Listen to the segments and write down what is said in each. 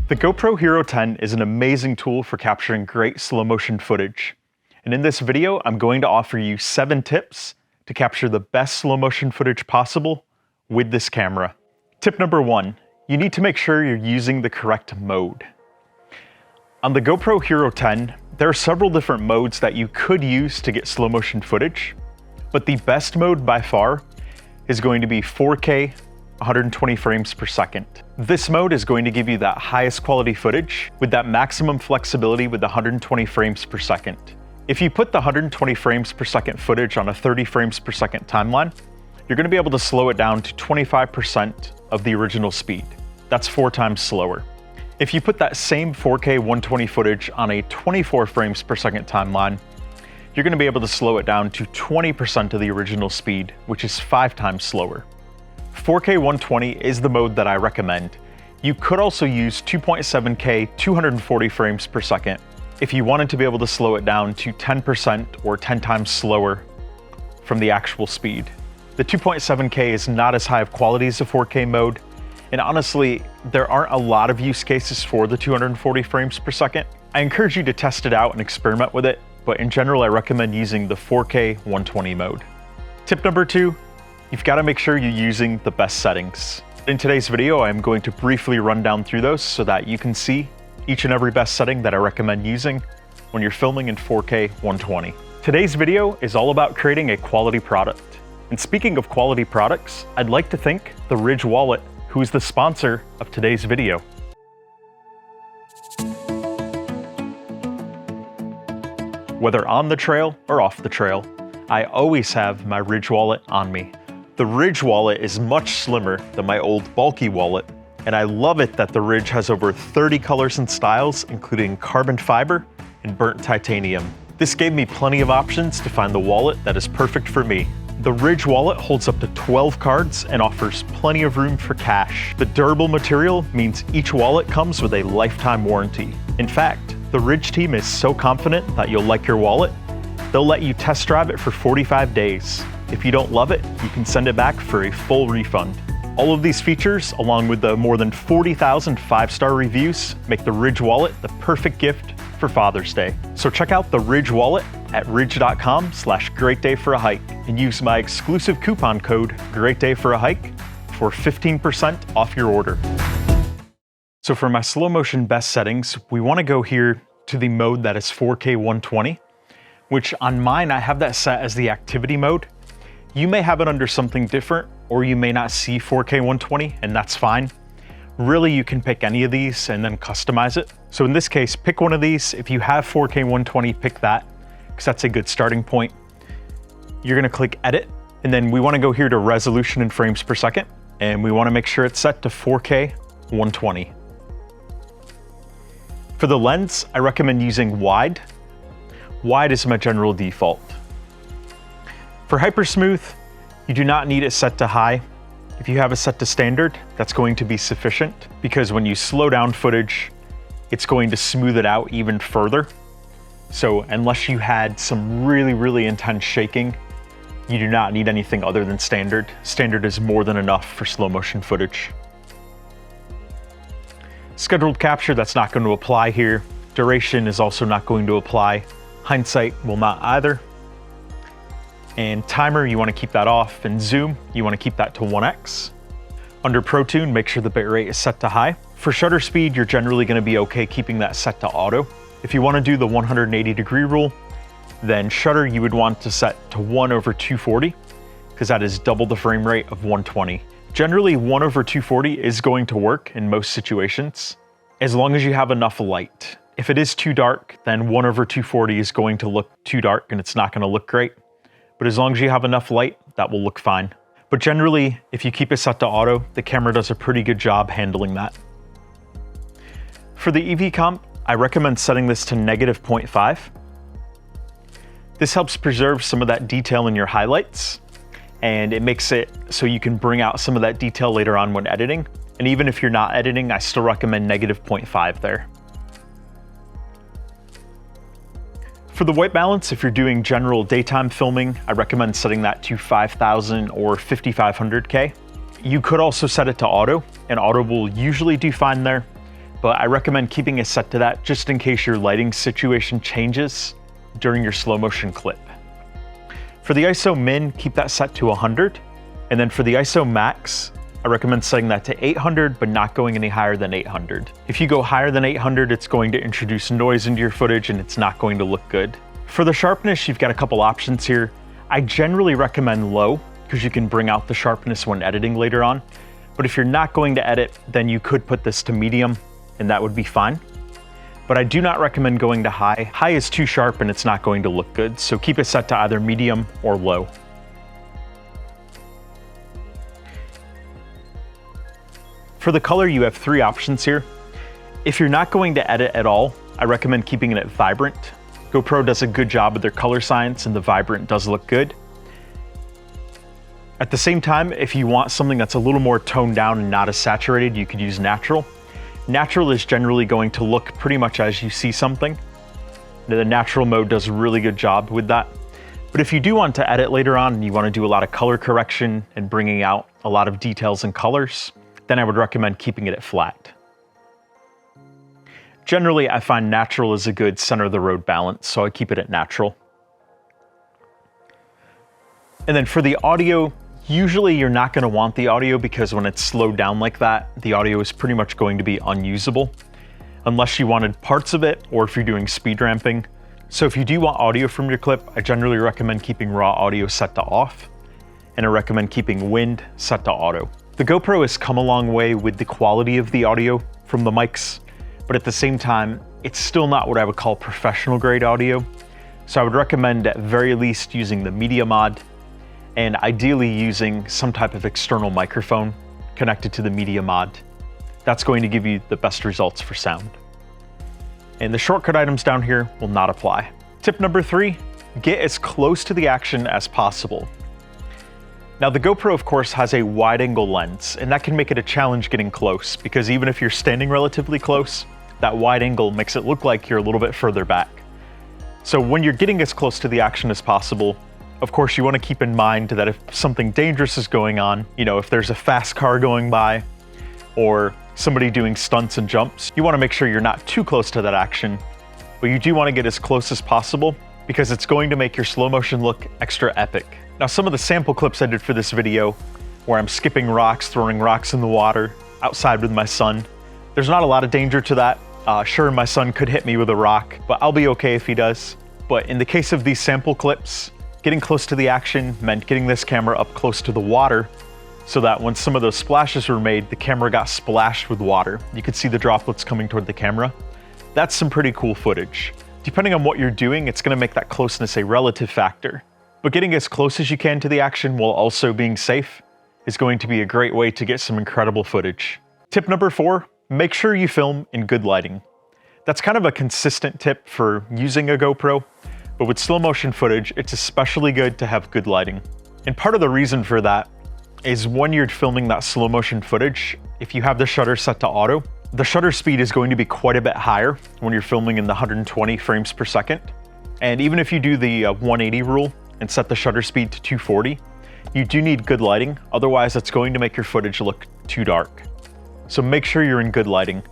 The GoPro Hero 10 is an amazing tool for capturing great slow motion footage. And in this video, I'm going to offer you 7 tips to capture the best slow motion footage possible with this camera. Tip number 1, you need to make sure you're using the correct mode. On the GoPro Hero 10, there are several different modes that you could use to get slow motion footage, but the best mode by far is going to be 4K 120 frames per second. This mode is going to give you that highest quality footage with that maximum flexibility with 120 frames per second. If you put the 120 frames per second footage on a 30 frames per second timeline, you're going to be able to slow it down to 25% of the original speed. That's 4 times slower. If you put that same 4K 120 footage on a 24 frames per second timeline, you're going to be able to slow it down to 20% of the original speed, which is 5 times slower. 4K 120 is the mode that I recommend. You could also use 2.7K 240 frames per second if you wanted to be able to slow it down to 10% or 10 times slower from the actual speed. The 2.7K is not as high of quality as the 4K mode, and honestly, there aren't a lot of use cases for the 240 frames per second. I encourage you to test it out and experiment with it, but in general, I recommend using the 4K 120 mode. Tip number 2, you've got to make sure you're using the best settings. In today's video, I'm going to briefly run down through those so that you can see each and every best setting that I recommend using when you're filming in 4K 120. Today's video is all about creating a quality product. And speaking of quality products, I'd like to thank the Ridge Wallet, who is the sponsor of today's video. Whether on the trail or off the trail, I always have my Ridge Wallet on me. The Ridge Wallet is much slimmer than my old bulky wallet, and I love it that the Ridge has over 30 colors and styles, including carbon fiber and burnt titanium. This gave me plenty of options to find the wallet that is perfect for me. The Ridge Wallet holds up to 12 cards and offers plenty of room for cash. The durable material means each wallet comes with a lifetime warranty. In fact, the Ridge team is so confident that you'll like your wallet, they'll let you test drive it for 45 days. If you don't love it, you can send it back for a full refund. All of these features, along with the more than 40,000 5-star reviews, make the Ridge Wallet the perfect gift for Father's Day. So check out the Ridge Wallet at ridge.com/greatdayforahike and use my exclusive coupon code GreatDayForAHike for 15% off your order. So for my slow motion best settings, we want to go here to the mode that is 4K 120, which on mine, I have that set as the activity mode. You may have it under something different, or you may not see 4K 120, and that's fine. Really, you can pick any of these and then customize it. So in this case, pick one of these. If you have 4K 120, pick that, because that's a good starting point. You're gonna click Edit, and then we wanna go here to Resolution in frames per second, and we wanna make sure it's set to 4K 120. For the lens, I recommend using wide. Wide is my general default. For hypersmooth, you do not need it set to high. If you have it set to standard, that's going to be sufficient, because when you slow down footage, it's going to smooth it out even further. So unless you had some really intense shaking, you do not need anything other than standard. Standard is more than enough for slow motion footage. Scheduled capture, that's not going to apply here. Duration is also not going to apply. Hindsight will not either. And timer, you want to keep that off, and zoom, you want to keep that to 1x. Under ProTune, make sure the bitrate is set to high. For shutter speed, you're generally going to be okay keeping that set to auto. If you want to do the 180-degree rule, then shutter you would want to set to 1/240, because that is double the frame rate of 120. Generally, 1/240 is going to work in most situations, as long as you have enough light. If it is too dark, then 1/240 is going to look too dark and it's not going to look great. But as long as you have enough light, that will look fine. But generally, if you keep it set to auto, the camera does a pretty good job handling that. For the EV comp, I recommend setting this to -0.5. This helps preserve some of that detail in your highlights, and it makes it so you can bring out some of that detail later on when editing. And even if you're not editing, I still recommend -0.5 there. For the white balance, if you're doing general daytime filming, I recommend setting that to 5000 or 5500K. You could also set it to auto, and auto will usually do fine there. but I recommend keeping it set to that just in case your lighting situation changes during your slow motion clip. For the ISO min, keep that set to 100. And then for the ISO max, I recommend setting that to 800, but not going any higher than 800. If you go higher than 800, it's going to introduce noise into your footage and it's not going to look good. For the sharpness, you've got a couple options here. I generally recommend low because you can bring out the sharpness when editing later on. But if you're not going to edit, then you could put this to medium and that would be fine. But I do not recommend going to high. High is too sharp and it's not going to look good. So keep it set to either medium or low. For the color, you have 3 options here. If you're not going to edit at all, I recommend keeping it at vibrant. GoPro does a good job with their color science and the vibrant does look good. At the same time, if you want something that's a little more toned down and not as saturated, you could use natural. Natural is generally going to look pretty much as you see something. The natural mode does a really good job with that. But if you do want to edit later on and you want to do a lot of color correction and bringing out a lot of details and colors, then I would recommend keeping it at flat. Generally, I find natural is a good center of the road balance, so I keep it at natural. And then for the audio, usually you're not going to want the audio because when it's slowed down like that, the audio is pretty much going to be unusable unless you wanted parts of it or if you're doing speed ramping. So if you do want audio from your clip, I generally recommend keeping raw audio set to off, and I recommend keeping wind set to auto. The GoPro has come a long way with the quality of the audio from the mics, but at the same time, it's still not what I would call professional grade audio. So I would recommend at very least using the media mod and ideally using some type of external microphone connected to the media mod. That's going to give you the best results for sound. And the shortcut items down here will not apply. Tip number 3, get as close to the action as possible. Now the GoPro of course has a wide angle lens and that can make it a challenge getting close because even if you're standing relatively close, that wide angle makes it look like you're a little bit further back. So when you're getting as close to the action as possible, of course you want to keep in mind that if something dangerous is going on, if there's a fast car going by or somebody doing stunts and jumps, you want to make sure you're not too close to that action, but you do want to get as close as possible because it's going to make your slow motion look extra epic. Now some of the sample clips I did for this video where I'm skipping rocks, throwing rocks in the water, outside with my son, there's not a lot of danger to that. Sure, my son could hit me with a rock, but I'll be okay if he does. But in the case of these sample clips, getting close to the action meant getting this camera up close to the water so that when some of those splashes were made, the camera got splashed with water. You could see the droplets coming toward the camera. That's some pretty cool footage. Depending on what you're doing, it's gonna make that closeness a relative factor. But getting as close as you can to the action while also being safe is going to be a great way to get some incredible footage. Tip number 4, make sure you film in good lighting. That's kind of a consistent tip for using a GoPro, but with slow motion footage, it's especially good to have good lighting. And part of the reason for that is when you're filming that slow motion footage, if you have the shutter set to auto, the shutter speed is going to be quite a bit higher when you're filming in the 120 frames per second. And even if you do the 180 rule and set the shutter speed to 240, you do need good lighting, otherwise it's going to make your footage look too dark. So make sure you're in good lighting.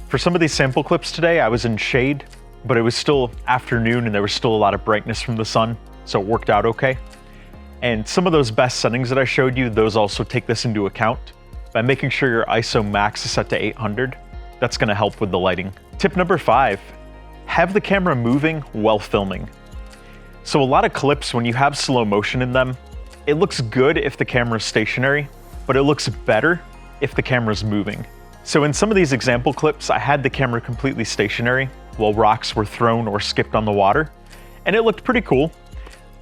For some of these sample clips today, I was in shade, but it was still afternoon and there was still a lot of brightness from the sun, so it worked out okay. And some of those best settings that I showed you, those also take this into account. By making sure your ISO max is set to 800, that's gonna help with the lighting. Tip number 5, have the camera moving while filming. So a lot of clips, when you have slow motion in them, it looks good if the camera's stationary, but it looks better if the camera's moving. So in some of these example clips, I had the camera completely stationary while rocks were thrown or skipped on the water, and it looked pretty cool.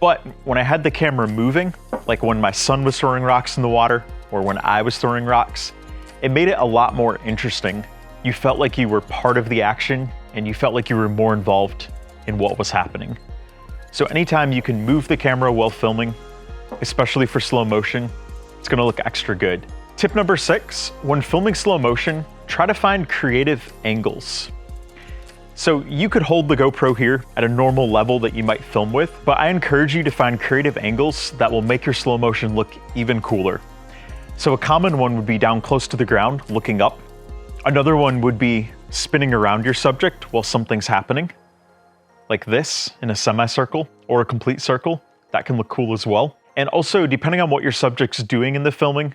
But when I had the camera moving, like when my son was throwing rocks in the water or when I was throwing rocks, it made it a lot more interesting. You felt like you were part of the action and you felt like you were more involved in what was happening. So anytime you can move the camera while filming, especially for slow motion, it's gonna look extra good. Tip number 6, when filming slow motion, try to find creative angles. So you could hold the GoPro here at a normal level that you might film with, but I encourage you to find creative angles that will make your slow motion look even cooler. So a common one would be down close to the ground, looking up, Another one would be spinning around your subject while something's happening, like this in a semicircle or a complete circle. That can look cool as well. And also, depending on what your subject's doing in the filming,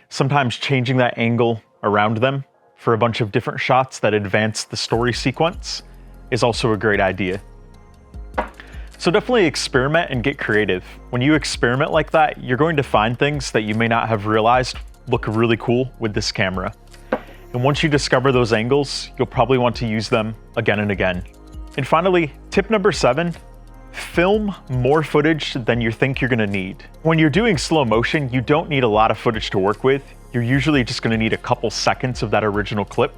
sometimes changing that angle around them for a bunch of different shots that advance the story sequence is also a great idea. So definitely experiment and get creative. When you experiment like that, you're going to find things that you may not have realized look really cool with this camera. And once you discover those angles, you'll probably want to use them again and again. And finally, tip number 7, film more footage than you think you're gonna need. When you're doing slow motion, you don't need a lot of footage to work with. You're usually just gonna need a couple seconds of that original clip.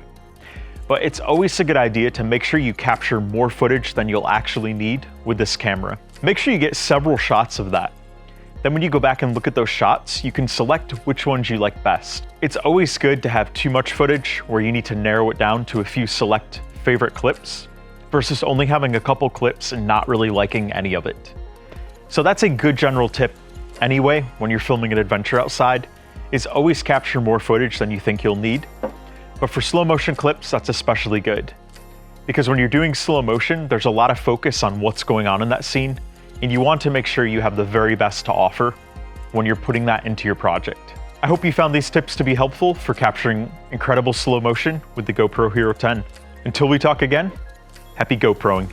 But it's always a good idea to make sure you capture more footage than you'll actually need with this camera. Make sure you get several shots of that. Then when you go back and look at those shots, you can select which ones you like best. It's always good to have too much footage where you need to narrow it down to a few select favorite clips versus only having a couple clips and not really liking any of it. So that's a good general tip anyway when you're filming an adventure outside, is always capture more footage than you think you'll need. But for slow motion clips, that's especially good. Because when you're doing slow motion, there's a lot of focus on what's going on in that scene, and you want to make sure you have the very best to offer when you're putting that into your project. I hope you found these tips to be helpful for capturing incredible slow motion with the GoPro Hero 10. Until we talk again, happy GoProing.